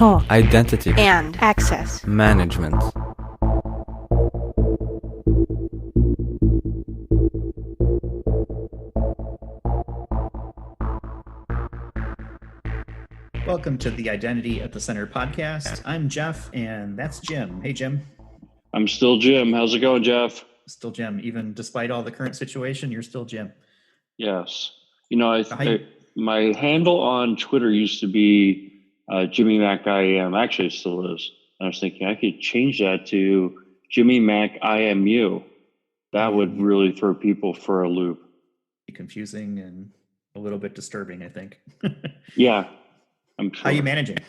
talk, identity, and access management. Welcome to the Identity at the Center podcast. I'm Jeff, and that's Jim. Hey, Jim. I'm still Jim. How's it going, Jeff? Still Jim. Even despite all the current situation, you're still Jim. Yes. You know, my handle on Twitter used to be Jimmy Mac IAM. Actually, it still is. And I was thinking I could change that to Jimmy Mac IMU. That would really throw people for a loop. Confusing and a little bit disturbing, I think. Yeah, I'm sure. How are you managing?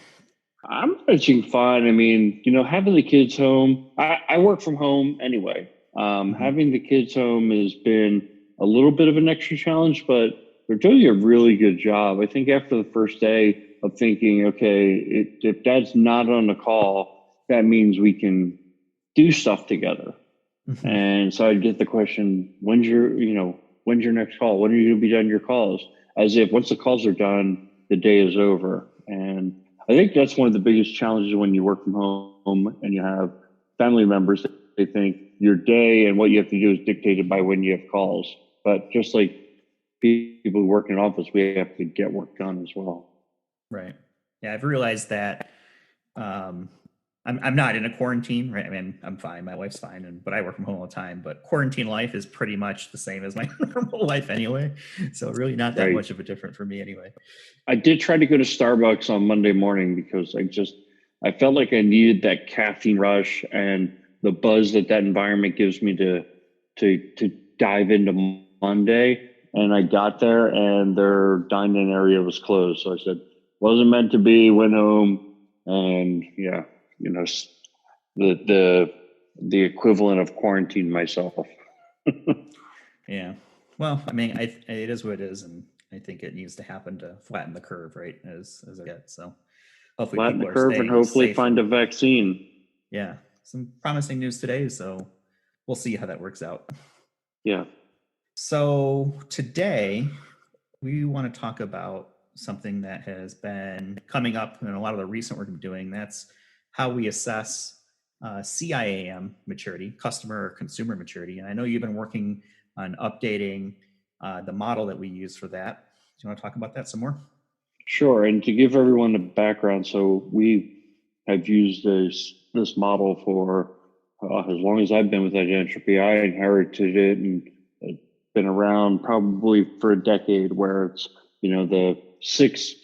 I'm managing fine. I mean, you know, having the kids home, I work from home anyway. Having the kids home has been a little bit of an extra challenge, but they're doing a really good job. I think after the first day of thinking, okay, if dad's not on the call, that means we can do stuff together. Mm-hmm. And so I'd get the question, when's your next call? When are you going to be done your calls? As if once the calls are done, the day is over. And I think that's one of the biggest challenges when you work from home and you have family members that they think your day and what you have to do is dictated by when you have calls. But just like people who work in an office, we have to get work done as well. Right. Yeah, I've realized that I'm not in a quarantine, right? I mean, I'm fine. My wife's fine, but I work from home all the time. But quarantine life is pretty much the same as my normal life anyway. So really not that much of a different for me anyway. I did try to go to Starbucks on Monday morning because I felt like I needed that caffeine rush and the buzz that environment gives me to dive into Monday. And I got there and their dine-in area was closed. So I said, wasn't meant to be, went home, and yeah. You know, the equivalent of quarantine myself. Yeah. Well, I mean, it is what it is, and I think it needs to happen to flatten the curve, right? As it gets. So hopefully flatten people the curve and hopefully find a vaccine. Yeah. Some promising news today, so we'll see how that works out. Yeah. So today we want to talk about something that has been coming up in a lot of the recent work we're doing. That's how we assess CIAM maturity, customer or consumer maturity. And I know you've been working on updating the model that we use for that. Do you want to talk about that some more? Sure. And to give everyone a background, so we have used this model for as long as I've been with Identity. I inherited it and it's been around probably for a decade, where it's, you know, the 6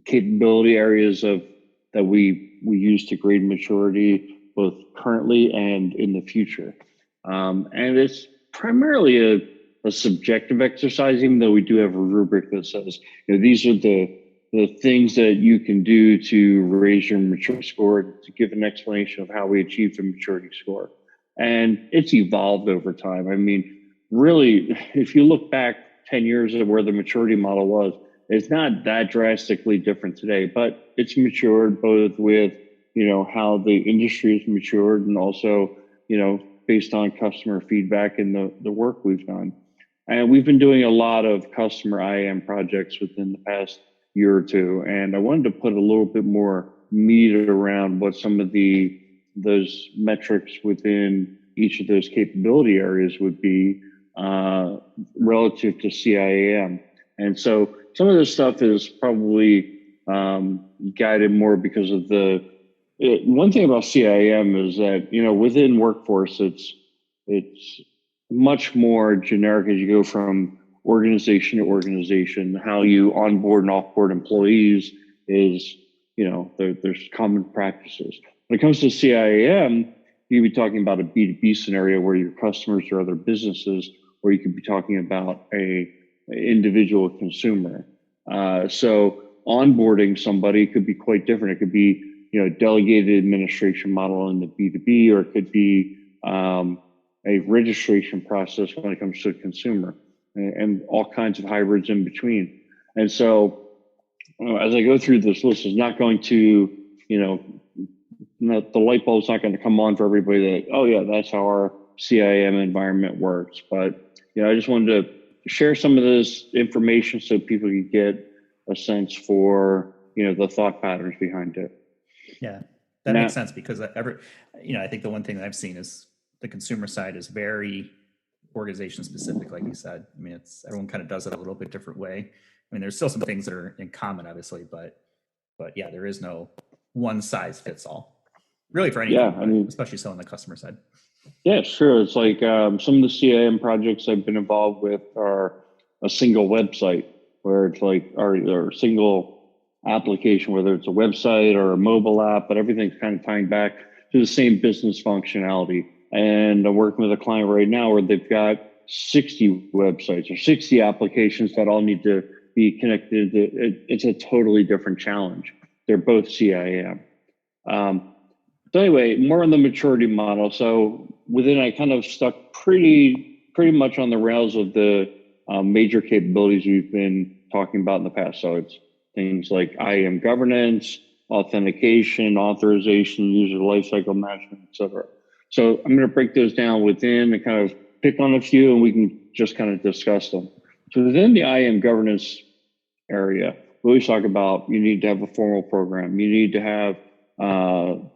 capability areas that we use to grade maturity, both currently and in the future. And it's primarily a subjective exercise, even though we do have a rubric that says, you know, these are the things that you can do to raise your maturity score, to give an explanation of how we achieve the maturity score. And it's evolved over time. I mean, really, if you look back 10 years of where the maturity model was, it's not that drastically different today, but it's matured both with, you know, how the industry has matured and also, you know, based on customer feedback and the work we've done. And we've been doing a lot of customer IAM projects within the past year or two. And I wanted to put a little bit more meat around what some of those metrics within each of those capability areas would be relative to CIAM. And so some of this stuff is probably guided more because of one thing about CIAM is that, you know, within workforce, it's much more generic as you go from organization to organization. How you onboard and offboard employees is, you know, there's common practices. When it comes to CIAM, you could be talking about a B2B scenario where your customers are other businesses, or you could be talking about an individual consumer. So onboarding somebody could be quite different. It could be, you know, delegated administration model in the B2B, or it could be a registration process when it comes to a consumer, and all kinds of hybrids in between. And so as I go through this list, it's not going to, you know, the light bulb's not going to come on for everybody that, oh yeah, that's how our CIAM environment works. But, you know, I just wanted to share some of this information so people can get a sense for, you know, the thought patterns behind it. Yeah, that makes Now, sense because I think the one thing that I've seen is the consumer side is very organization specific, like you said. I mean, it's everyone kind of does it a little bit different way. I mean, there's still some things that are in common, obviously, but yeah, there is no one size fits all, really for yeah, anything, I but mean, especially so on the customer side. yeah, sure. It's like some of the CIAM projects I've been involved with are a single website where it's like, or a single application, whether it's a website or a mobile app, but everything's kind of tying back to the same business functionality. And I'm working with a client right now where they've got 60 websites or 60 applications that all need to be connected. It's a totally different challenge. They're both CIAM. So anyway, more on the maturity model. So within, I kind of stuck pretty much on the rails of the major capabilities we've been talking about in the past. So it's things like IAM governance, authentication, authorization, user lifecycle management, et cetera. So I'm going to break those down within and kind of pick on a few, and we can just kind of discuss them. So within the IAM governance area, we always talk about you need to have a formal program. You need to have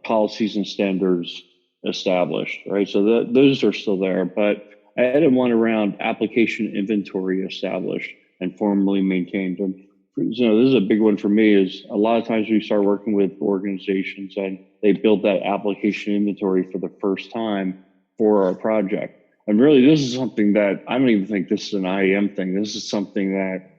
policies and standards established, right? So those are still there, but I added one around application inventory established and formally maintained. And this is a big one for me. Is a lot of times we start working with organizations and they build that application inventory for the first time for our project. And really, this is something that I don't even think this is an IAM thing. This is something that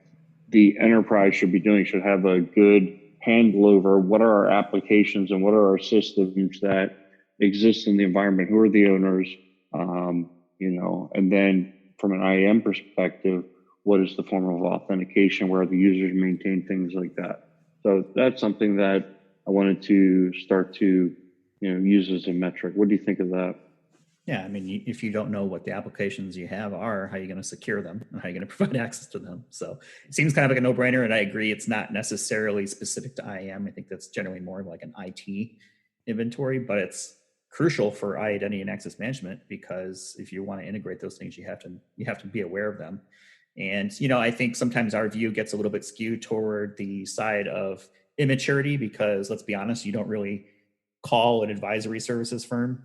the enterprise should be doing, should have a good handle over what are our applications and what are our systems that exist in the environment, who are the owners, and then from an IAM perspective, what is the form of authentication, where the users maintain things like that. So that's something that I wanted to start to use as a metric. What do you think of that? Yeah, I mean, if you don't know what the applications you have are, how are you going to secure them and how are you going to provide access to them? So it seems kind of like a no-brainer, and I agree. It's not necessarily specific to IAM. I think that's generally more of like an IT inventory, but it's crucial for identity and access management because if you want to integrate those things, you have to be aware of them. And I think sometimes our view gets a little bit skewed toward the side of immaturity because let's be honest, you don't really call an advisory services firm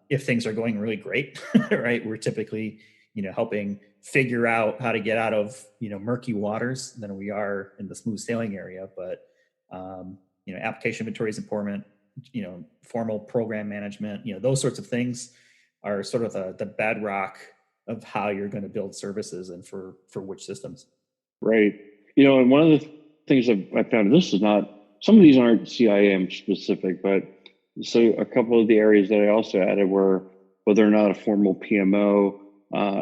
if things are going really great, right? We're typically, helping figure out how to get out of, murky waters than we are in the smooth sailing area. But, application inventory is important, formal program management, those sorts of things are sort of the bedrock of how you're going to build services and for which systems. Right. And one of the things I found, this is not, some of these aren't CIAM specific, but so a couple of the areas that I also added were whether or not a formal PMO,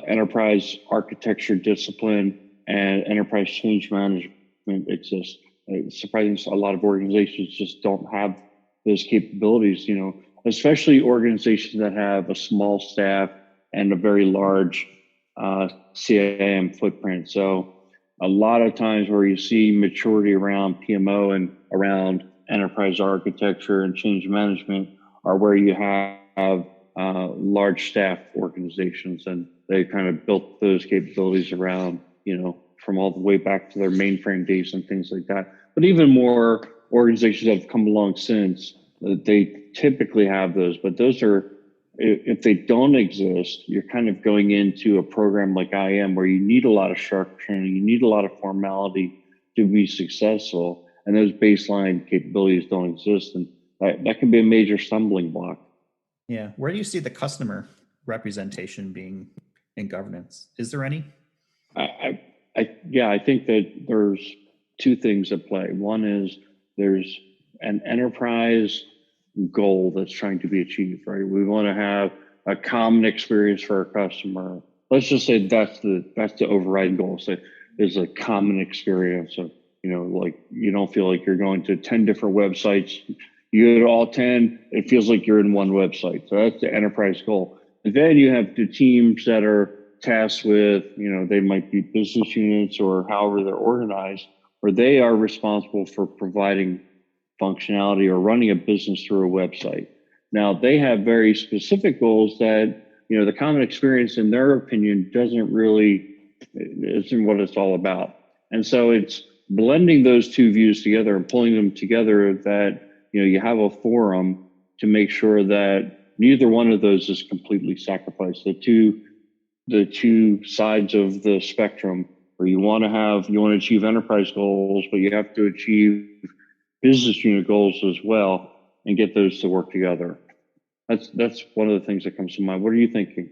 enterprise architecture discipline, and enterprise change management exist. It's surprising a lot of organizations just don't have those capabilities, especially organizations that have a small staff and a very large CIAM footprint. So a lot of times where you see maturity around PMO and around enterprise architecture and change management are where you have large staff organizations, and they kind of built those capabilities around, from all the way back to their mainframe days and things like that. But even more organizations that have come along since, they typically have those, but those are, if they don't exist, you're kind of going into a program like IAM where you need a lot of structure and you need a lot of formality to be successful. And those baseline capabilities don't exist. And that can be a major stumbling block. Yeah. Where do you see the customer representation being in governance? Is there any? I think that there's two things at play. One is there's an enterprise goal that's trying to be achieved, right? We want to have a common experience for our customer. Let's just say that's the overriding goal. So there's a common experience of, like you don't feel like you're going to 10 different websites. You go to all 10, it feels like you're in one website. So that's the enterprise goal. And then you have the teams that are tasked with, they might be business units or however they're organized, where they are responsible for providing functionality or running a business through a website. Now they have very specific goals that, the common experience in their opinion isn't what it's all about. And so it's blending those two views together and pulling them together that, you have a forum to make sure that neither one of those is completely sacrificed. The two sides of the spectrum where you want to achieve enterprise goals, but you have to achieve business unit goals as well and get those to work together. That's one of the things that comes to mind. What are you thinking?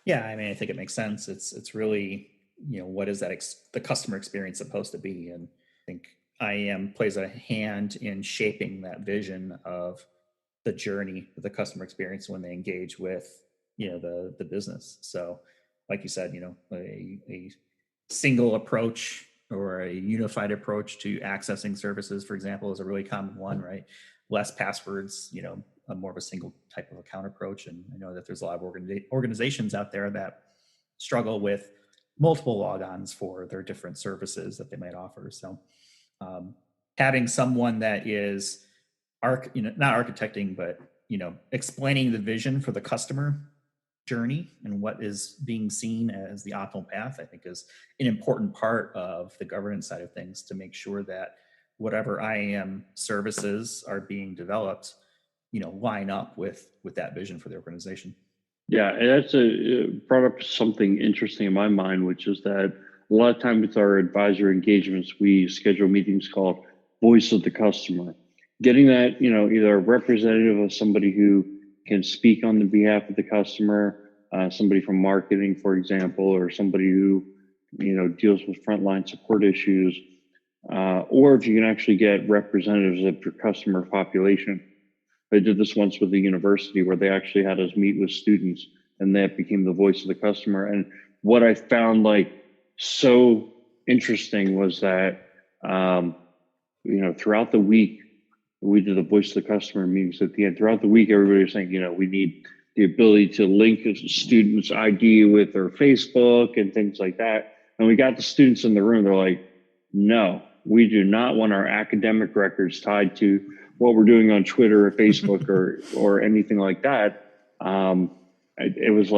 Yeah, I mean, I think it makes sense. It's really, what is that the customer experience supposed to be? And I think IAM plays a hand in shaping that vision of the journey of the customer experience when they engage with, the business. So, like you said, a single approach or a unified approach to accessing services, for example, is a really common one, right? Less passwords, a more of a single type of account approach. And I know that there's a lot of organizations out there that struggle with multiple logons for their different services that they might offer. So having someone that is not architecting, but explaining the vision for the customer journey and what is being seen as the optimal path, I think is an important part of the governance side of things, to make sure that whatever IAM services are being developed, line up with that vision for the organization. Yeah, and it brought up something interesting in my mind, which is that a lot of times with our advisor engagements, we schedule meetings called Voice of the Customer. Getting that, either a representative of somebody who can speak on the behalf of the customer, somebody from marketing, for example, or somebody who, deals with frontline support issues, or if you can actually get representatives of your customer population. I did this once with the university where they actually had us meet with students, and that became the voice of the customer. And what I found so interesting was that, throughout the week, we did the voice of the customer meetings at the end. Throughout the week, everybody was saying, we need the ability to link a student's ID with their Facebook and things like that. And we got the students in the room. They're like, no, we do not want our academic records tied to what we're doing on Twitter or Facebook or anything like that. It was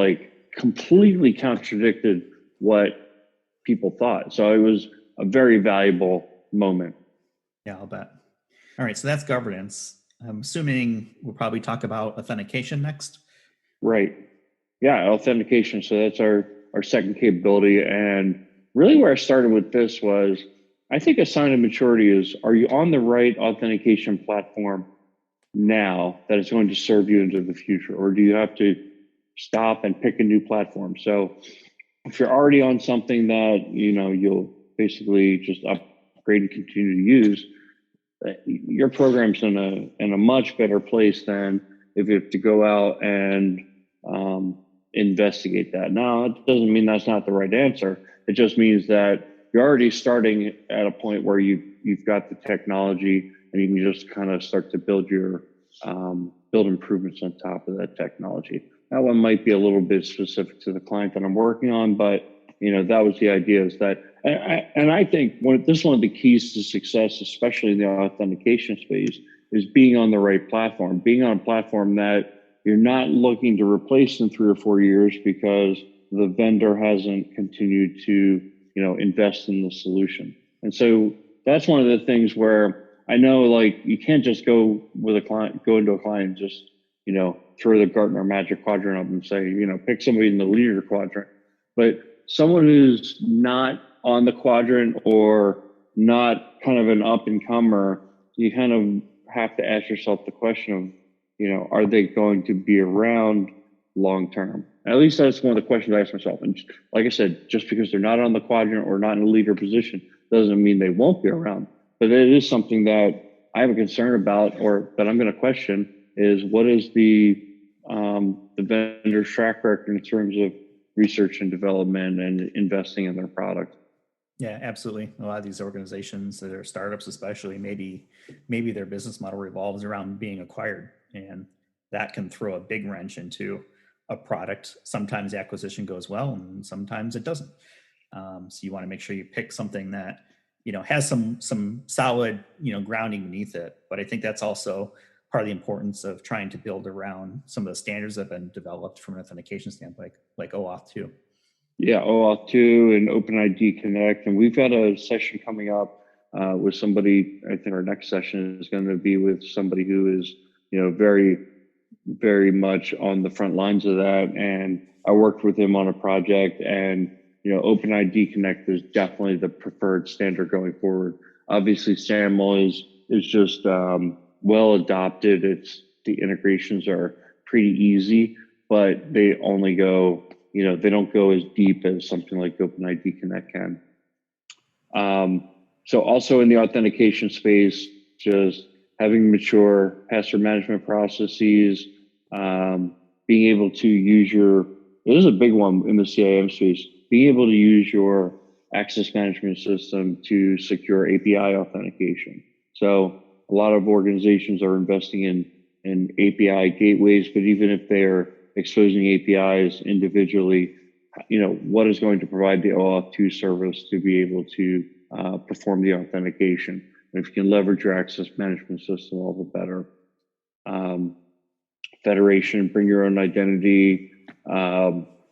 completely contradicted what people thought. So it was a very valuable moment. Yeah, I'll bet. All right, so that's governance. I'm assuming we'll probably talk about authentication next. Right. Yeah, authentication. So that's our second capability. And really where I started with this was, I think a sign of maturity is, are you on the right authentication platform now that is going to serve you into the future? Or do you have to stop and pick a new platform? So if you're already on something that, you'll basically just upgrade and continue to use, your program's in a much better place than if you have to go out and investigate that. Now, it doesn't mean that's not the right answer. It just means that you're already starting at a point where you've got the technology, and you can just kind of start to build improvements on top of that technology. That one might be a little bit specific to the client that I'm working on, but that was the idea. Is that, and I think this is one of the keys to success, especially in the authentication space, is being on the right platform, being on a platform that you're not looking to replace in 3 or 4 years because the vendor hasn't continued to invest in the solution. And so that's one of the things where I know you can't just go into a client and just, throw the Gartner Magic Quadrant up and say, pick somebody in the leader quadrant. But someone who's not on the quadrant or not kind of an up and comer, you kind of have to ask yourself the question of, are they going to be around long term? At least that's one of the questions I ask myself. And like I said, just because they're not on the quadrant or not in a leader position doesn't mean they won't be around. But it is something that I have a concern about, or that I'm going to question, is what is the vendor's track record in terms of research and development and investing in their product. Yeah, absolutely. A lot of these organizations that are startups, especially, maybe their business model revolves around being acquired, and that can throw a big wrench into a product. Sometimes the acquisition goes well, and sometimes it doesn't. So you want to make sure you pick something that has some solid grounding beneath it. But I think that's also part of the importance of trying to build around some of the standards that have been developed from an authentication standpoint, like OAuth 2. Yeah, OAuth 2 and OpenID Connect. And we've got a session coming up with somebody. I think our next session is going to be with somebody who is, very, very much on the front lines of that. And I worked with him on a project, and OpenID Connect is definitely the preferred standard going forward. Obviously, SAML is just well adopted. The integrations are pretty easy, but they only go, they don't go as deep as something like OpenID Connect can. So also in the authentication space, just having mature password management processes, being able to use this is a big one in the CIAM space, being able to use your access management system to secure API authentication. So a lot of organizations are investing in API gateways, but even if they're exposing APIs individually, what is going to provide the OAuth2 service to be able to perform the authentication? And if you can leverage your access management system, all the better. Federation, bring your own identity,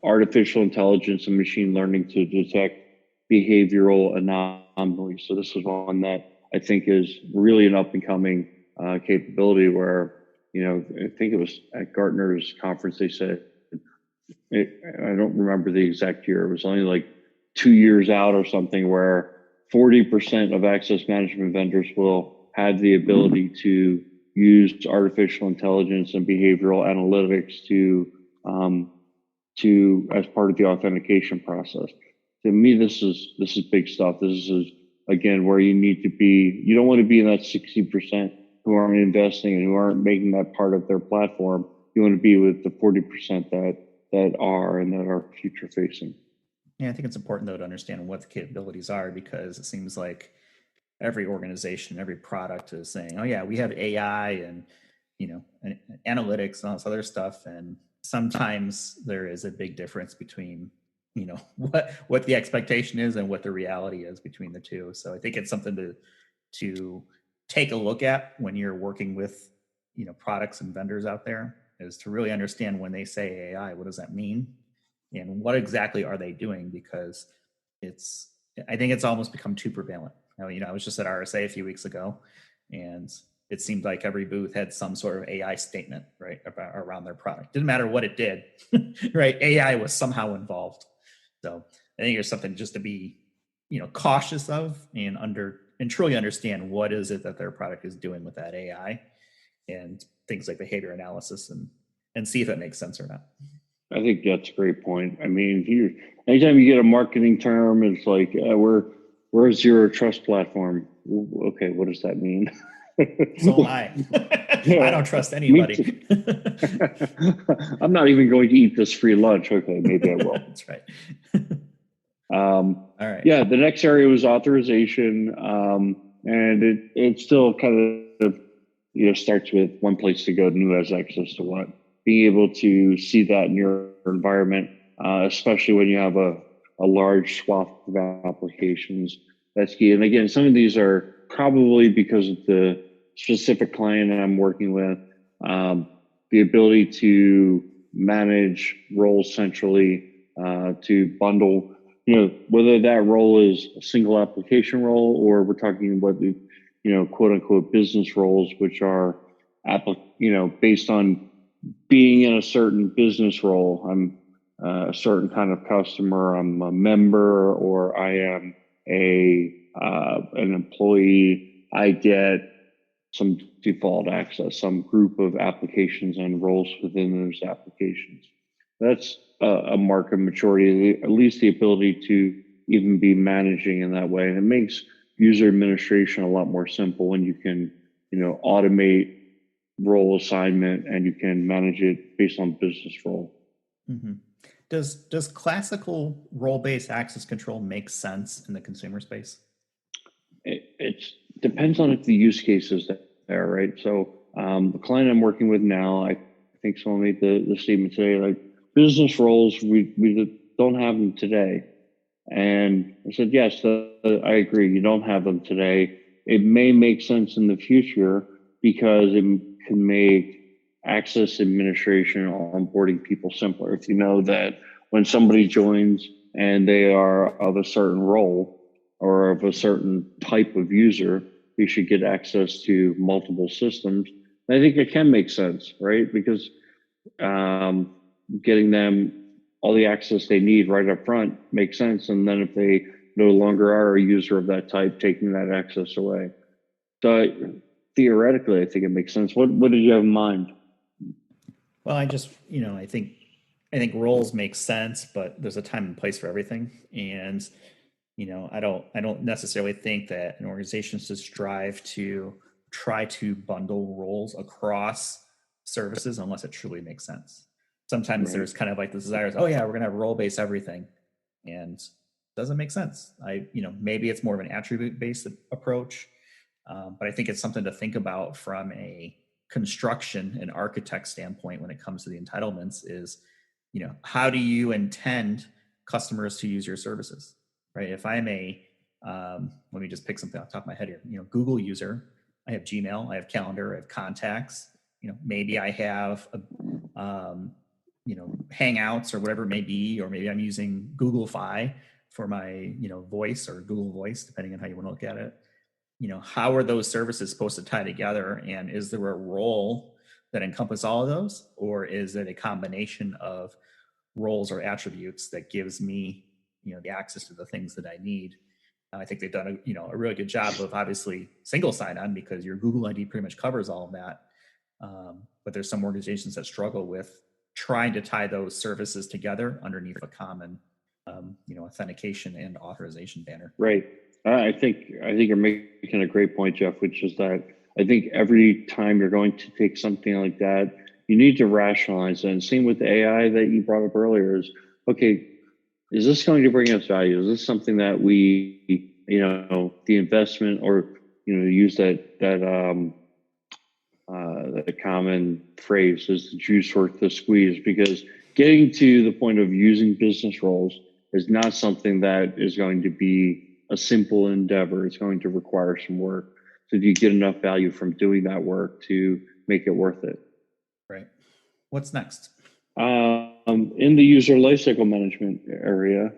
artificial intelligence and machine learning to detect behavioral anomalies. So this is one that I think is really an up and coming capability where, I think it was at Gartner's conference, they said, I don't remember the exact year, it was only like 2 years out or something, where 40% of access management vendors will have the ability to use artificial intelligence and behavioral analytics to as part of the authentication process. To me, this is big stuff. This is, again, where you need to be. You don't want to be in that 60% who aren't investing and who aren't making that part of their platform. You want to be with the 40% that are and that are future facing. Yeah, I think it's important though to understand what the capabilities are, because it seems like every organization, every product is saying, "Oh yeah, we have AI and and analytics and all this other stuff." And sometimes there is a big difference between what the expectation is and what the reality is between the two. So I think it's something to take a look at when you're working with products and vendors out there, is to really understand when they say AI, what does that mean, and what exactly are they doing? Because I think it's almost become too prevalent. I was just at RSA a few weeks ago, and it seemed like every booth had some sort of AI statement, right, around their product. Didn't matter what it did, right? AI was somehow involved. So I think there's something just to be, cautious of, and truly understand what is it that their product is doing with that AI, and things like behavior analysis, and see if it makes sense or not. I think that's a great point. I mean, anytime you get a marketing term, it's like we're a zero trust platform. Okay, what does that mean? So am I. I don't trust anybody. I'm not even going to eat this free lunch. Okay, maybe I will. That's right. All right. Yeah, the next area was authorization, and it still kind of starts with one place to go, who has access to what. Being able to see that in your environment, especially when you have a large swath of applications, that's key. And again, some of these are probably because of the specific client I'm working with, the ability to manage roles centrally, to bundle, whether that role is a single application role or we're talking about the, quote unquote business roles, which are, based on being in a certain business role. I'm a certain kind of customer, I'm a member, or I am an employee, I get some default access, some group of applications and roles within those applications. That's a mark of maturity, at least the ability to even be managing in that way. And it makes user administration a lot more simple when you can, automate role assignment and you can manage it based on business role. Mm-hmm. Does classical role-based access control make sense in the consumer space? It depends on if the use case is there, right? So the client I'm working with now, I think someone made the statement today, like business roles, we don't have them today. And I said, yes, I agree. You don't have them today. It may make sense in the future because it can make access administration or onboarding people simpler. If you know that when somebody joins and they are of a certain role, or of a certain type of user, you should get access to multiple systems. And I think it can make sense, right? Because um, getting them all the access they need right up front makes sense. And then if they no longer are a user of that type, taking that access away. So theoretically, I think it makes sense. What did you have in mind? Well, I just, I think roles make sense, but there's a time and place for everything. And, I don't necessarily think that an organization should strive to try to bundle roles across services unless it truly makes sense. Sometimes Right. there's kind of like the desires, oh yeah, we're gonna have role based everything. And it doesn't make sense. Maybe it's more of an attribute based approach. But I think it's something to think about from a construction and architect standpoint when it comes to the entitlements is, how do you intend customers to use your services, right? If I'm let me just pick something off the top of my head here, Google user, I have Gmail, I have calendar, I have contacts, maybe I have, Hangouts or whatever it may be, or maybe I'm using Google Fi for my, voice or Google Voice, depending on how you want to look at it. How are those services supposed to tie together, and is there a role that encompass all of those, or is it a combination of roles or attributes that gives me the access to the things that I need? I think they've done a really good job of obviously single sign-on, because your Google ID pretty much covers all of that. But there's some organizations that struggle with trying to tie those services together underneath a common authentication and authorization banner. Right. I think you're making a great point, Jeff, which is that I think every time you're going to take something like that, you need to rationalize it. And same with the AI that you brought up earlier is, okay, is this going to bring us value? Is this something that we, the investment, or, use that common phrase, is the juice worth the squeeze? Because getting to the point of using business roles is not something that is going to be a simple endeavor. It's going to require some work. So do you get enough value from doing that work to make it worth it? Right. What's next? In the user lifecycle management area,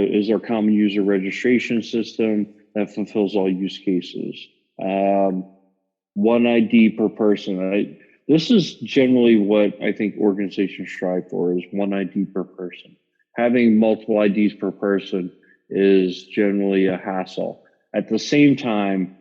is our common user registration system that fulfills all use cases. One ID per person. This is generally what I think organizations strive for, is one ID per person. Having multiple IDs per person is generally a hassle. At the same time,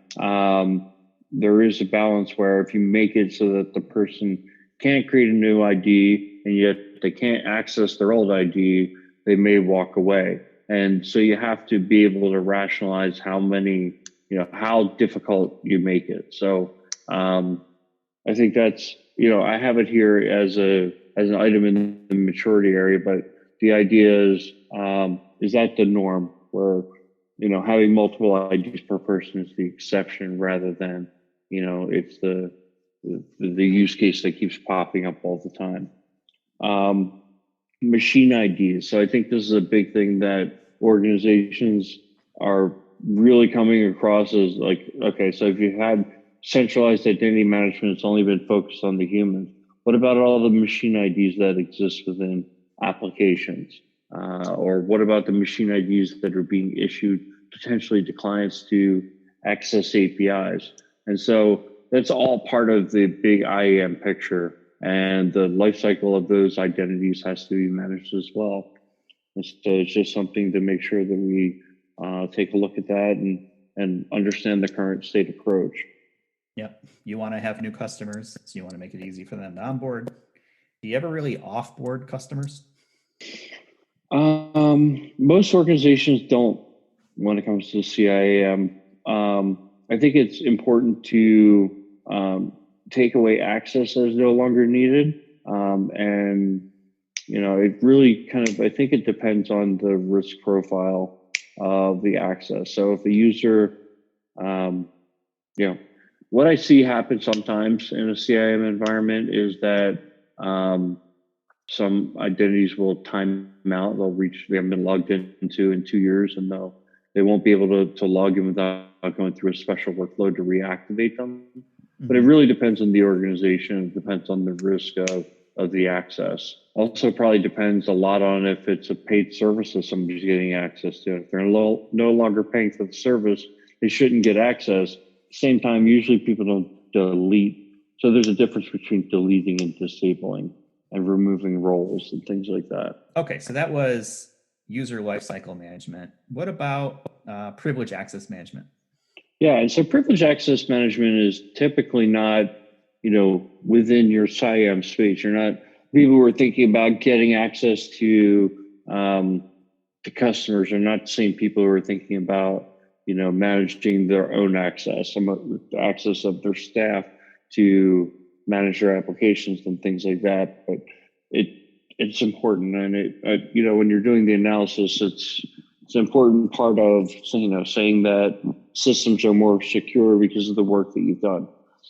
there is a balance where if you make it so that the person can't create a new ID and yet they can't access their old ID, they may walk away. And so you have to be able to rationalize how difficult you make it. So I think that's, I have it here as an item in the maturity area, but the idea is that the norm, where, having multiple IDs per person is the exception rather than, it's the use case that keeps popping up all the time. Machine IDs. So I think this is a big thing that organizations are really coming across as like, okay, so if you had centralized identity management, it's only been focused on the humans. What about all the machine IDs that exist within applications? Or what about the machine IDs that are being issued potentially to clients to access APIs? And so that's all part of the big IAM picture, and the life cycle of those identities has to be managed as well. And so it's just something to make sure that we take a look at that and understand the current state approach. Yep. You want to have new customers, so you want to make it easy for them to onboard. Do you ever really offboard customers? Most organizations don't when it comes to CIAM. I think it's important to take away access as no longer needed. And, it really I think it depends on the risk profile of the access. So if a user, what I see happen sometimes in a CIAM environment is that some identities will time out. They haven't been logged into in 2 years, and they won't be able to log in without going through a special workload to reactivate them. Mm-hmm. But it really depends on the organization. It depends on the risk of of the access. Also, probably depends a lot on if it's a paid service that somebody's getting access to. If they're no longer paying for the service, they shouldn't get access. Same time, usually people don't delete. So there's a difference between deleting and disabling and removing roles and things like that. Okay, so that was user lifecycle management. What about privilege access management? Yeah, and so privilege access management is typically not, within your CIAM space. You're not people who are thinking about getting access to customers are not the same people who are thinking about, managing their own access, the access of their staff to manage their applications and things like that. But it's important, and when you're doing the analysis, it's an important part of saying that systems are more secure because of the work that you've done.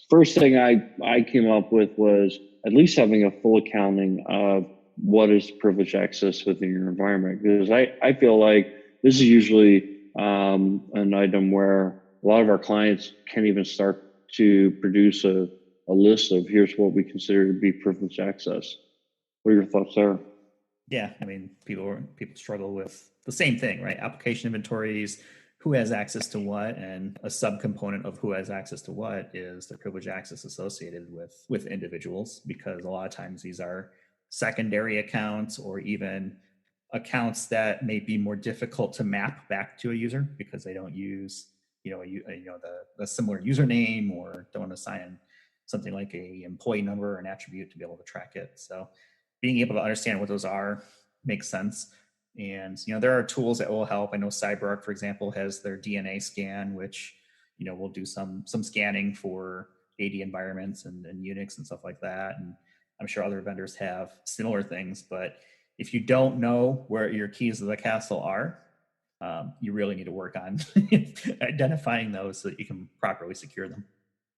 First thing I came up with was at least having a full accounting of what is privileged access within your environment, because I feel like this is usually an item where a lot of our clients can't even start to produce a list of here's what we consider to be privileged access. What are your thoughts there? Yeah, I mean, people struggle with the same thing, right? Application inventories, who has access to what, and a subcomponent of who has access to what is the privilege access associated with individuals, because a lot of times these are secondary accounts or even accounts that may be more difficult to map back to a user because they don't use the similar username or don't assign something like a employee number or an attribute to be able to track it. So being able to understand what those are makes sense. And there are tools that will help. I know CyberArk, for example, has their DNA scan, which will do some scanning for AD environments and Unix and stuff like that. And I'm sure other vendors have similar things. But if you don't know where your keys to the castle are, you really need to work on identifying those so that you can properly secure them.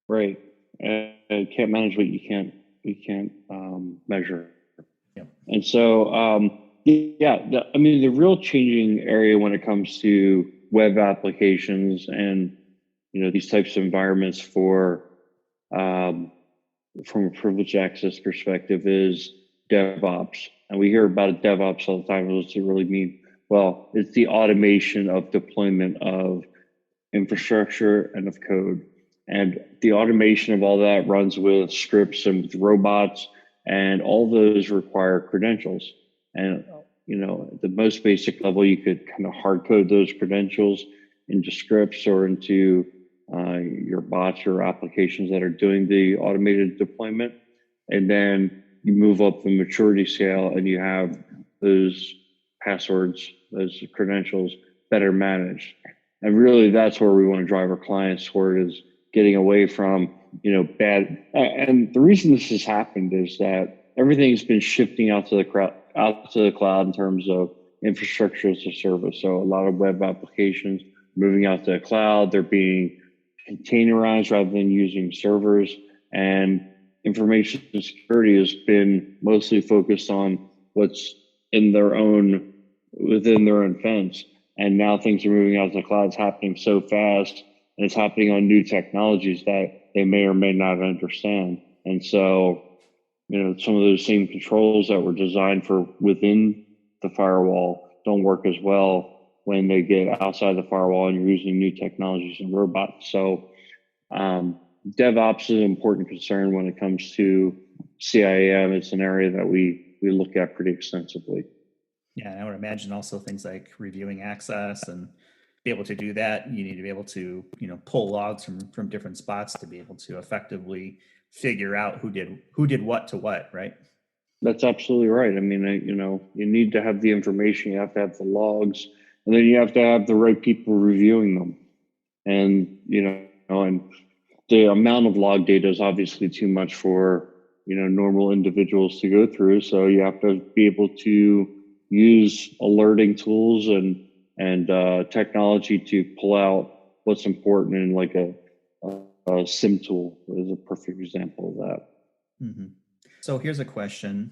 Right. And can't manage what you can't measure. Yep. And so, the real changing area when it comes to web applications and these types of environments from a privileged access perspective is DevOps. And we hear about DevOps all the time. What does it really mean? Well, it's the automation of deployment of infrastructure and of code. And the automation of all that runs with scripts and with robots, and all those require credentials. And at the most basic level, you could kind of hard code those credentials into scripts or into your bots or applications that are doing the automated deployment. And then you move up the maturity scale and you have those passwords, those credentials better managed. And really that's where we want to drive our clients toward, is getting away from, bad. And the reason this has happened is that everything's been shifting out to the cloud in terms of infrastructure as a service. So a lot of web applications moving out to the cloud, they're being containerized rather than using servers. And information security has been mostly focused on what's within their own fence. And now things are moving out to the cloud. It's happening so fast, and it's happening on new technologies that they may or may not understand. And so, some of those same controls that were designed for within the firewall don't work as well when they get outside the firewall and you're using new technologies and robots. So DevOps is an important concern when it comes to CIAM. It's an area that we look at pretty extensively. Yeah, and I would imagine also things like reviewing access, and be able to do that, you need to be able to pull logs from different spots to be able to effectively figure out who did what to what, right? That's absolutely right. I mean, you need to have the information, you have to have the logs, and then you have to have the right people reviewing them. And, and the amount of log data is obviously too much for, normal individuals to go through. So you have to be able to use alerting tools and technology to pull out what's important, in like a SIM tool is a perfect example of that. Mm-hmm. So here's a question.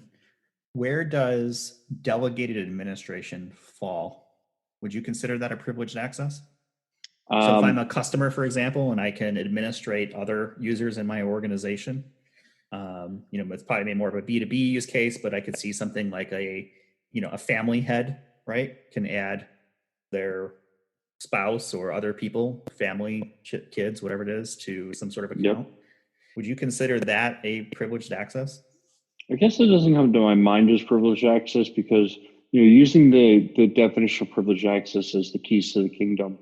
Where does delegated administration fall? Would you consider that a privileged access? So if I'm a customer, for example, and I can administrate other users in my organization, It's probably more of a B2B use case, but I could see something like a family head, right? Can add their spouse or other people, family, kids, whatever it is, to some sort of Yep. account. Would you consider that a privileged access? I guess it doesn't come to my mind as privileged access because using the definition of privileged access as the keys to the kingdom.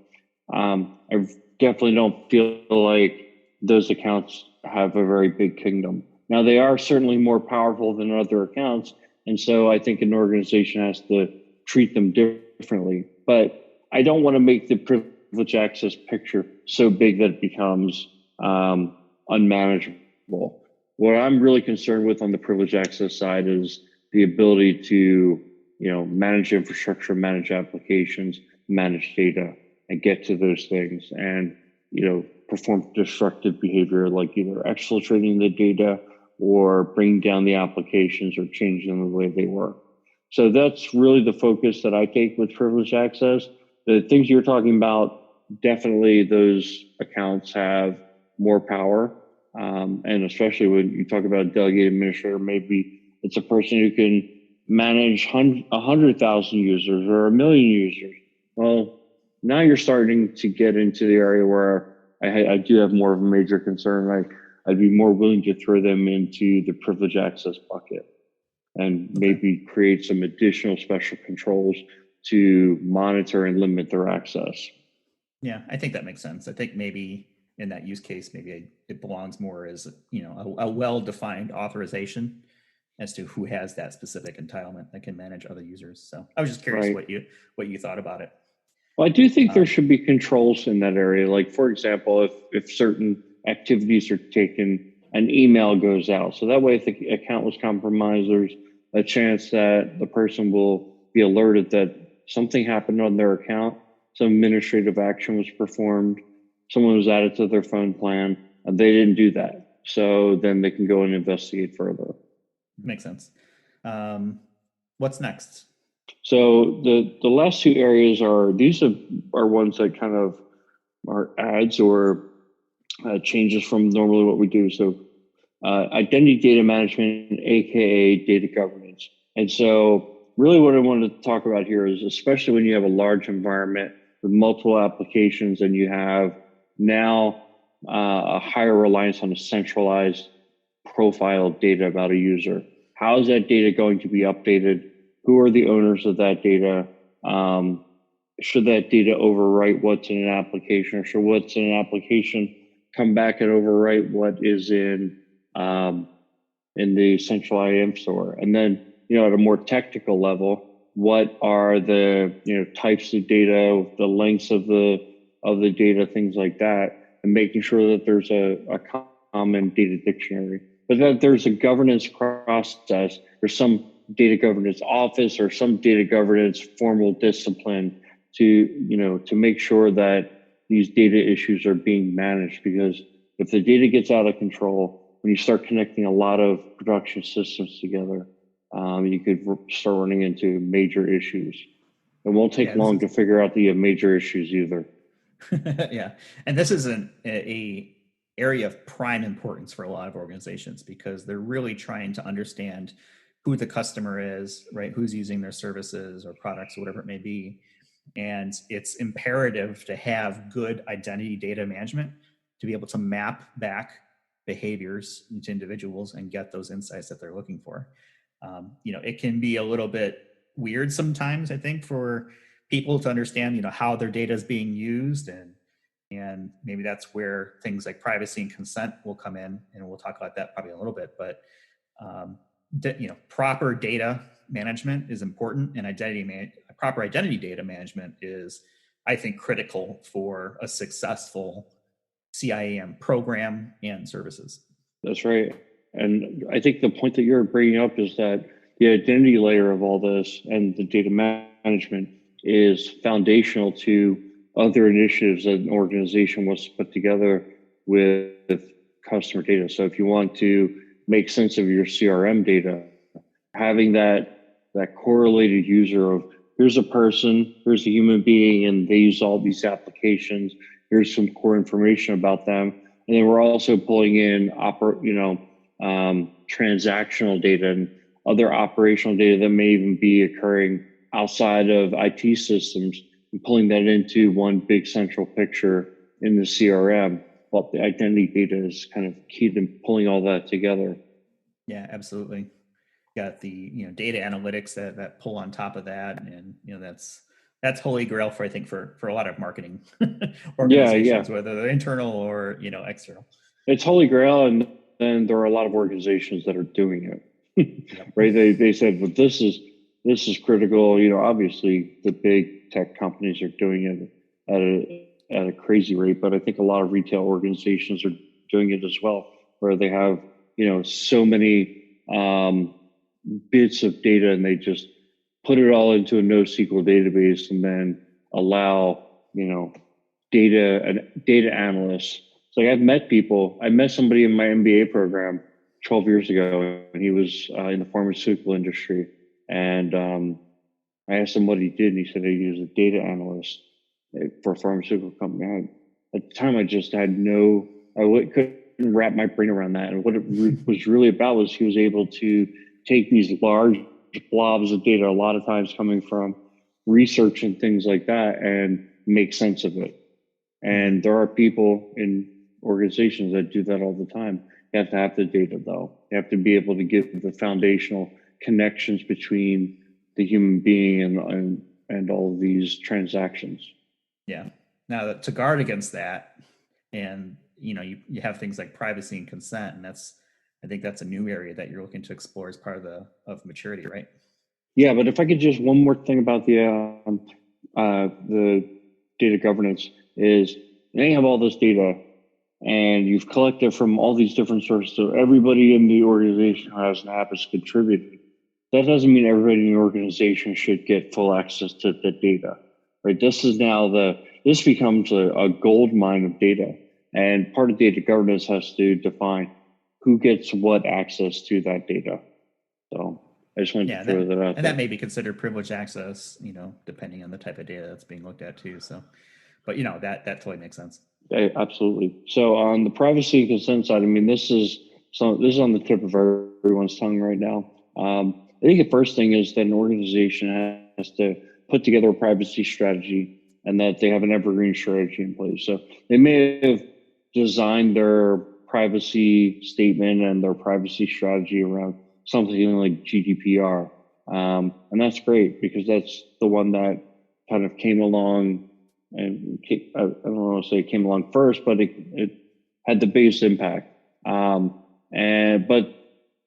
I definitely don't feel like those accounts have a very big kingdom. Now they are certainly more powerful than other accounts, and so I think an organization has to treat them differently. But I don't want to make the privileged access picture so big that it becomes unmanageable. What I'm really concerned with on the privileged access side is the ability to, manage infrastructure, manage applications, manage data, and get to those things, and perform destructive behavior like either exfiltrating the data or bringing down the applications or changing the way they work. So that's really the focus that I take with privileged access. The things you're talking about, definitely those accounts have more power. And especially when you talk about a delegated administrator, maybe it's a person who can manage 100,000 users or 1 million users. Well, now you're starting to get into the area where I do have more of a major concern. I'd be more willing to throw them into the privileged access bucket and maybe create some additional special controls to monitor and limit their access. Yeah, I think that makes sense. I think maybe in that use case, maybe it belongs more as a well-defined authorization as to who has that specific entitlement that can manage other users. So I was just curious Right. what you thought about it. Well, I do think there should be controls in that area. Like, for example, if certain activities are taken, an email goes out. So that way, if the account was compromised, there's a chance that the person will be alerted that something happened on their account, some administrative action was performed, someone was added to their phone plan, and they didn't do that. So then they can go and investigate further. Makes sense. What's next? So the last two areas are ones that kind of are adds or changes from normally what we do. So identity data management, aka data governance. And so really what I wanted to talk about here is especially when you have a large environment with multiple applications and you have now a higher reliance on a centralized profile of data about a user. How is that data going to be updated? Who are the owners of that data? Should that data overwrite what's in an application, or should what's in an application come back and overwrite what is in the central IAM store? And then, at a more technical level, what are the types of data, the lengths of the data, things like that, and making sure that there's a common data dictionary, but that there's a governance process. There's some data governance office or some data governance formal discipline to make sure that these data issues are being managed. Because if the data gets out of control, when you start connecting a lot of production systems together, you could start running into major issues. It won't take long to figure out the major issues either. Yeah, and this is a area of prime importance for a lot of organizations because they're really trying to understand who the customer is, right? Who's using their services or products or whatever it may be. And it's imperative to have good identity data management to be able to map back behaviors into individuals and get those insights that they're looking for. It can be a little bit weird sometimes, I think, for people to understand, how their data is being used, and maybe that's where things like privacy and consent will come in, and we'll talk about that probably a little bit. But proper data management is important, and proper identity data management is, I think, critical for a successful CIAM program and services. That's right. And I think the point that you're bringing up is that the identity layer of all this and the data management is foundational to other initiatives that an organization wants to put together with customer data. So if you want to make sense of your CRM data, having that correlated user of here's a person, here's a human being, and they use all these applications, here's some core information about them. And then we're also pulling in transactional data and other operational data that may even be occurring outside of IT systems, and pulling that into one big central picture in the CRM. Well, the identity data is kind of key to pulling all that together. Yeah, absolutely. Got the data analytics that pull on top of that, and that's holy grail for, I think, for a lot of marketing organizations, Yeah. whether they're internal or external. It's holy grail, and then there are a lot of organizations that are doing it. Yep. Right? They said, but this is critical. Obviously the big tech companies are doing it at a crazy rate, but I think a lot of retail organizations are doing it as well, where they have so many bits of data, and they just put it all into a NoSQL database, and then allow data analysts. It's like I met somebody in my MBA program 12 years ago, and he was in the pharmaceutical industry. And I asked him what he did, and he said he was a data analyst for a pharmaceutical company. At the time, I just had couldn't wrap my brain around that. And what it was really about was he was able to take these large blobs of data, a lot of times coming from research and things like that, and make sense of it. And there are people in organizations that do that all the time. You have to have the data, though. You have to be able to give the foundational connections between the human being and all of these transactions. Yeah. Now, to guard against that, and you have things like privacy and consent, and I think that's a new area that you're looking to explore as part of maturity, right? Yeah, but if I could just one more thing about the data governance is, they have all this data, and you've collected from all these different sources. So everybody in the organization who has an app is contributing. That doesn't mean everybody in the organization should get full access to the data, right? This becomes a gold mine of data, and part of data governance has to define who gets what access to that data. So I just wanted to throw that out. And that may be considered privileged access, depending on the type of data that's being looked at too. So, but that totally makes sense. Yeah, absolutely. So on the privacy and consent side, I mean, this is on the tip of everyone's tongue right now. I think the first thing is that an organization has to put together a privacy strategy, and that they have an evergreen strategy in place. So they may have designed their privacy statement and their privacy strategy around something like GDPR. And that's great, because that's the one that kind of came along, and I don't want to say it came along first, but it had the biggest impact. But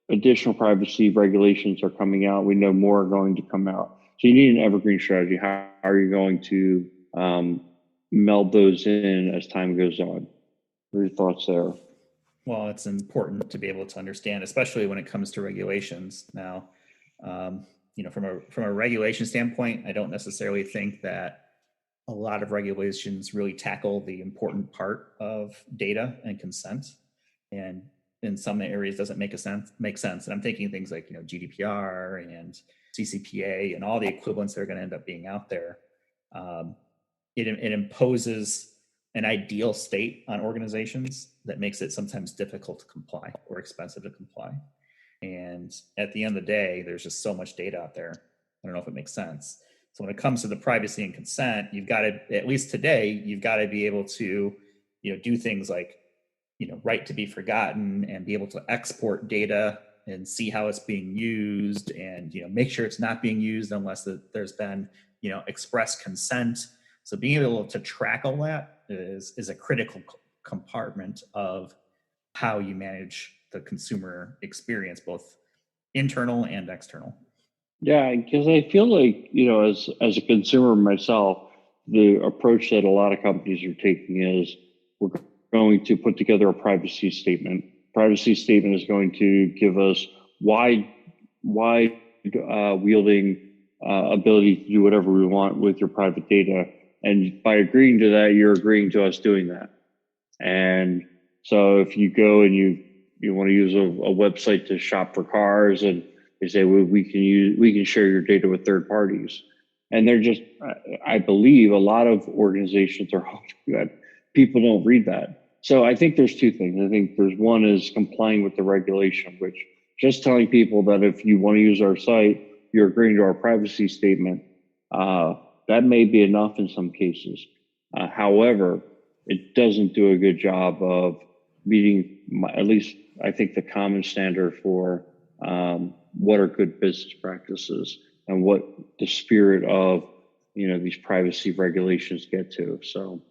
additional privacy regulations are coming out. We know more are going to come out. So you need an evergreen strategy. How are you going to meld those in as time goes on? What are your thoughts there? Well, it's important to be able to understand, especially when it comes to regulations. Now, from a regulation standpoint, I don't necessarily think that a lot of regulations really tackle the important part of data and consent, and in some areas doesn't make sense. And I'm thinking things like GDPR and CCPA and all the equivalents that are going to end up being out there. It imposes an ideal state on organizations that makes it sometimes difficult to comply or expensive to comply. And at the end of the day, there's just so much data out there. I don't know if it makes sense. So when it comes to the privacy and consent, you've got to, at least today, you've got to be able to, do things like, right to be forgotten, and be able to export data and see how it's being used, and, make sure it's not being used unless there's been, express consent. So being able to track all that is a critical compartment of how you manage the consumer experience, both internal and external. Yeah, because I feel like, as a consumer myself, the approach that a lot of companies are taking is, we're going to put together a privacy statement. Privacy statement is going to give us wide wielding ability to do whatever we want with your private data. And by agreeing to that, you're agreeing to us doing that. And so if you go and you want to use a website to shop for cars, and they say, well, we can share your data with third parties. And they're just, I believe a lot of organizations are hoping that people don't read that. So I think there's two things. I think there's one is complying with the regulation, which just telling people that if you want to use our site, you're agreeing to our privacy statement. That may be enough in some cases. However, it doesn't do a good job of meeting, at least I think, the common standard for what are good business practices and what the spirit of these privacy regulations get to. So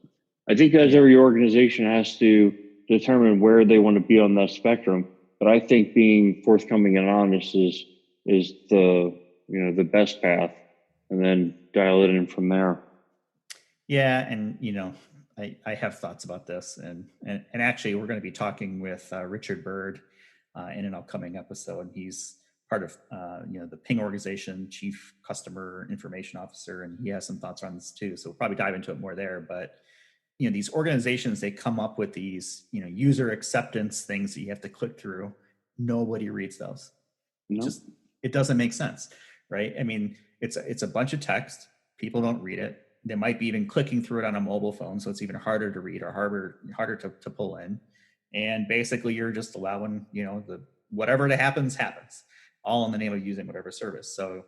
I think as every organization has to determine where they want to be on that spectrum, but I think being forthcoming and honest is the best path, and then dial it in from there. Yeah, and I have thoughts about this, and actually we're going to be talking with Richard Bird in an upcoming episode, and he's part of the Ping organization, Chief Customer Information Officer, and he has some thoughts on this too. So we'll probably dive into it more there. But these organizations, they come up with these user acceptance things that you have to click through. Nobody reads those. No. Just it doesn't make sense, right? I mean, it's a bunch of text. People don't read it. They might be even clicking through it on a mobile phone, so it's even harder to read or harder to pull in. And basically, you're just allowing the whatever happens, all in the name of using whatever service. So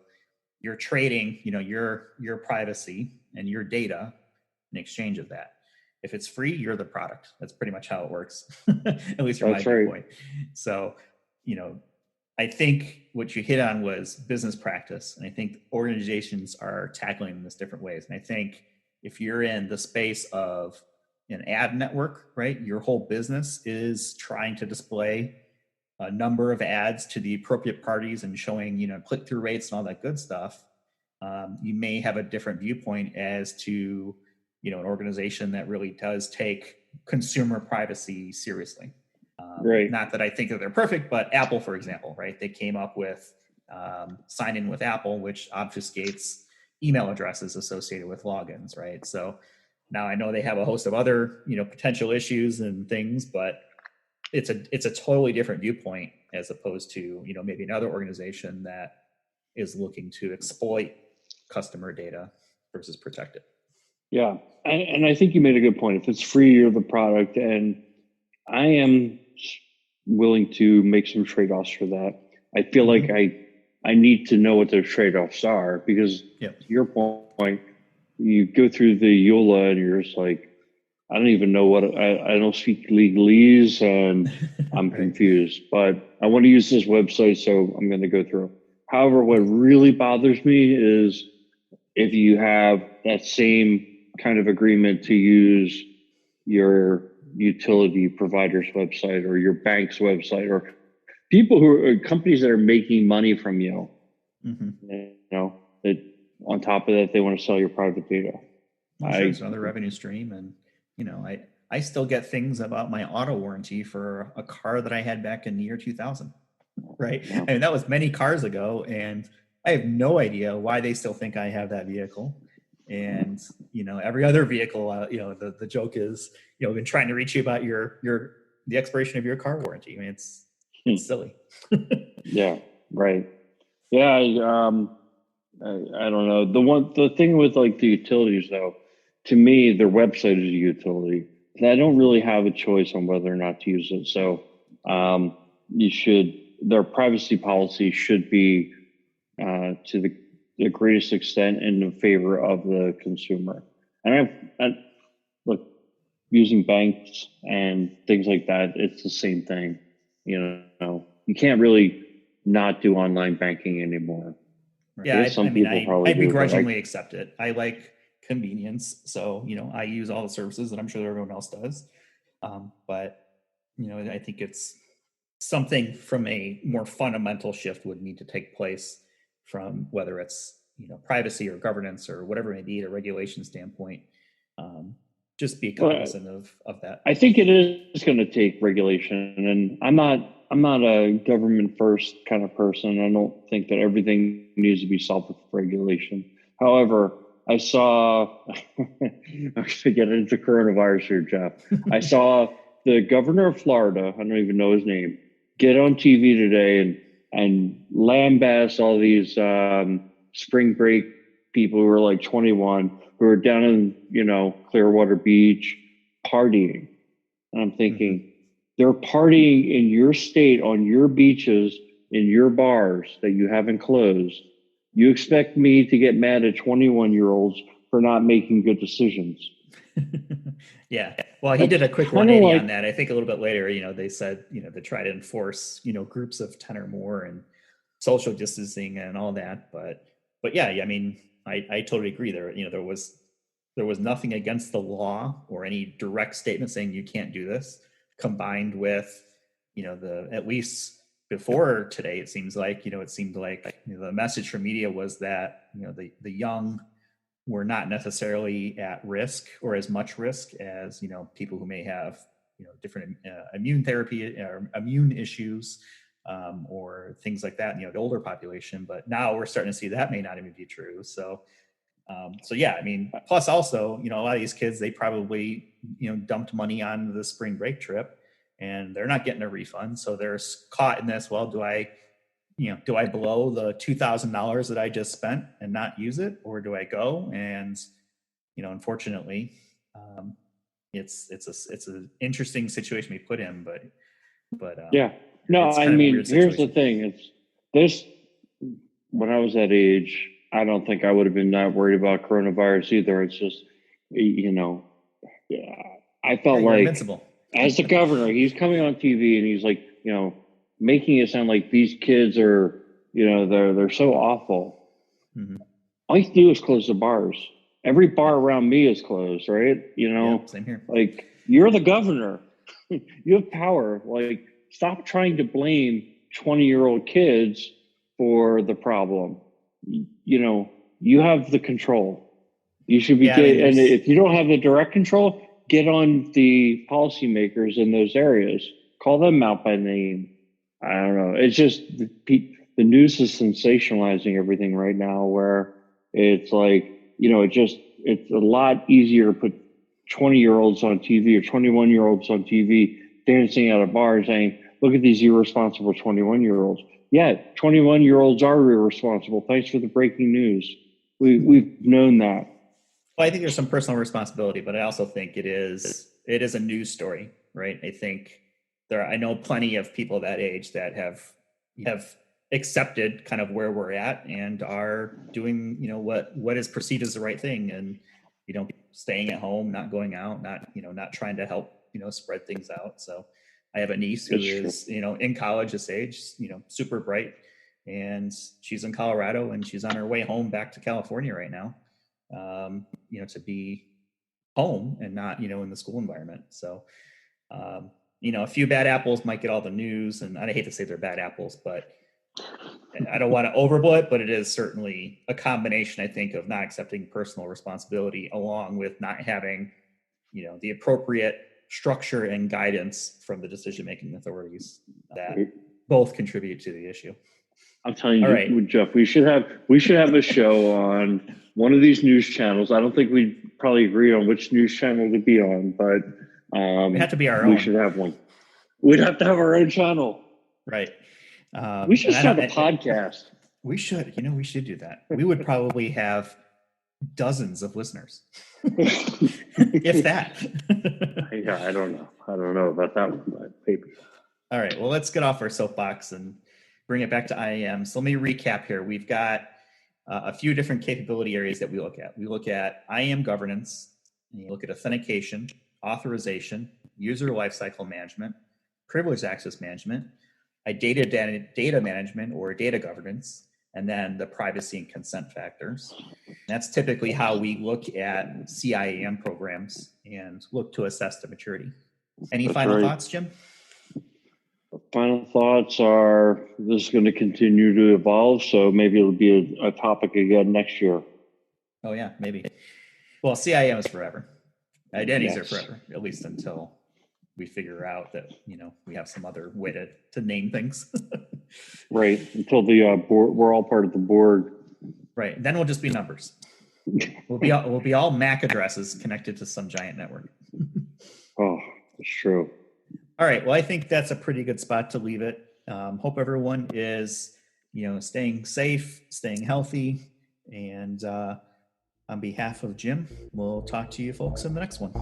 you're trading your privacy and your data in exchange of that. If it's free, you're the product. That's pretty much how it works, at least from my viewpoint. So, I think what you hit on was business practice. And I think organizations are tackling this different ways. And I think if you're in the space of an ad network, right, your whole business is trying to display a number of ads to the appropriate parties and showing, click-through rates and all that good stuff. You may have a different viewpoint as to, an organization that really does take consumer privacy seriously. Right. Not that I think that they're perfect, but Apple, for example, right? They came up with sign in with Apple, which obfuscates email addresses associated with logins, right? So now I know they have a host of other, potential issues and things, but it's a totally different viewpoint as opposed to, maybe another organization that is looking to exploit customer data versus protect it. Yeah. And I think you made a good point. If it's free, you're the product. And I am willing to make some trade-offs for that. I feel like I need to know what those trade-offs are, because to your point, you go through the EULA and you're just like, I don't even know what I don't speak legalese, and I'm confused, but I want to use this website, so I'm going to go through. However, what really bothers me is if you have that same kind of agreement to use your utility provider's website or your bank's website, or people who are companies that are making money from you, that on top of that, they want to sell your private data. Well, sure, it's another revenue stream. And, I still get things about my auto warranty for a car that I had back in the year 2000, right? Yeah. And that was many cars ago. And I have no idea why they still think I have that vehicle. And, every other vehicle, the joke is, I've been trying to reach you about the expiration of your car warranty. I mean, it's silly. Yeah. Right. Yeah. I don't know. The thing with like the utilities though, to me, their website is a utility. And I don't really have a choice on whether or not to use it. So their privacy policy should be to the greatest extent in favor of the consumer. And look, using banks and things like that, it's the same thing. You can't really not do online banking anymore. Yeah, I begrudgingly accept it. I like convenience, so I use all the services that I'm sure everyone else does. But I think it's something from a more fundamental shift would need to take place from whether it's privacy or governance or whatever it may be, at a regulation standpoint. Just be cognizant of that. I think it is going to take regulation, and I'm not a government first kind of person. I don't think that everything needs to be solved with regulation. However, I saw, I'm going to get into coronavirus here, Jeff. I saw the governor of Florida, I don't even know his name, get on TV today and lambast all these spring break people who are like 21, who are down in, Clearwater Beach partying. And I'm thinking, they're partying in your state, on your beaches, in your bars that you haven't closed. You expect me to get mad at 21-year-olds for not making good decisions? Yeah. Well, he did That's a quick kind of 180 on like, that. I think a little bit later, they said, to try to enforce, groups of 10 or more and social distancing and all that. But yeah, I mean, I totally agree there. There was nothing against the law or any direct statement saying you can't do this, combined with, at least before today, it seems like, it seemed like the message from media was that, the young were not necessarily at risk or as much risk as people who may have different immune therapy or immune issues, or things like that, the older population. But now we're starting to see that may not even be true. So yeah, I mean, plus also, a lot of these kids, they probably dumped money on the spring break trip, and they're not getting a refund, so they're caught in this. Well, do I blow the $2,000 that I just spent and not use it, or do I go? And unfortunately, it's an interesting situation we put in, but yeah. No, it's I kind of a mean, weird here's the situation. thing. It's this, when I was that age, I don't think I would have been that worried about coronavirus either. It's just, yeah, I Yeah, felt you're like invincible. as the governor, he's coming on TV and he's like, making it sound like these kids are, they're so awful. Mm-hmm. All you do is close the bars. Every bar around me is closed, right? Yep, same here. Like, you're the governor. You have power. Like, stop trying to blame 20-year-old kids for the problem. You have the control. You should be Yeah, I mean, and there's if you don't have the direct control, get on the policymakers in those areas. Call them out by name. I don't know. It's just the news is sensationalizing everything right now, where it's like, it's a lot easier to put 20-year-olds on TV or 21-year-olds on TV dancing at a bar saying, look at these irresponsible 21-year-olds. Yeah, 21-year-olds are irresponsible. Thanks for the breaking news. We've known that. well, I think there's some personal responsibility, but I also think it is a news story, right? I think I know plenty of people that age that have accepted kind of where we're at and are doing, what is perceived as the right thing, and staying at home, not going out, not trying to help, spread things out. So I have a niece who It's true. is, in college this age, super bright, and she's in Colorado, and she's on her way home back to California right now, to be home and not, in the school environment. So, a few bad apples might get all the news, and I hate to say they're bad apples, but I don't want to overblow it, but it is certainly a combination, I think, of not accepting personal responsibility along with not having, the appropriate structure and guidance from the decision-making authorities that both contribute to the issue. I'm telling All you, right. Jeff, we should have a show on one of these news channels. I don't think we'd probably agree on which news channel to be on, but We have to be our we own. should have one. We'd have to have our own channel. Right. We should start a podcast. We should. We should do that. We would probably have dozens of listeners, if that. Yeah, I don't know. I don't know about that one, but maybe. All right. Well, let's get off our soapbox and bring it back to IAM. So let me recap here. We've got a few different capability areas that we look at. We look at IAM governance, and you look at authentication, authorization, user lifecycle management, privileged access management, data management or data governance, and then the privacy and consent factors. That's typically how we look at CIAM programs and look to assess the maturity. Any final thoughts, Jim? Final thoughts are, this is going to continue to evolve, so maybe it'll be a topic again next year. Oh yeah, maybe. Well, CIAM is forever. Identities Yes. are forever, at least until we figure out that we have some other way to name things. Right, until the board, we're all part of the board. Right, then we'll just be numbers. We'll be all MAC addresses connected to some giant network. Oh, that's true. All right. Well, I think that's a pretty good spot to leave it. Hope everyone is, staying safe, staying healthy. And on behalf of Jim, we'll talk to you folks in the next one.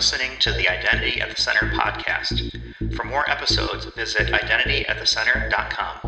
listening to the Identity at the Center podcast. For more episodes, visit identityatthecenter.com.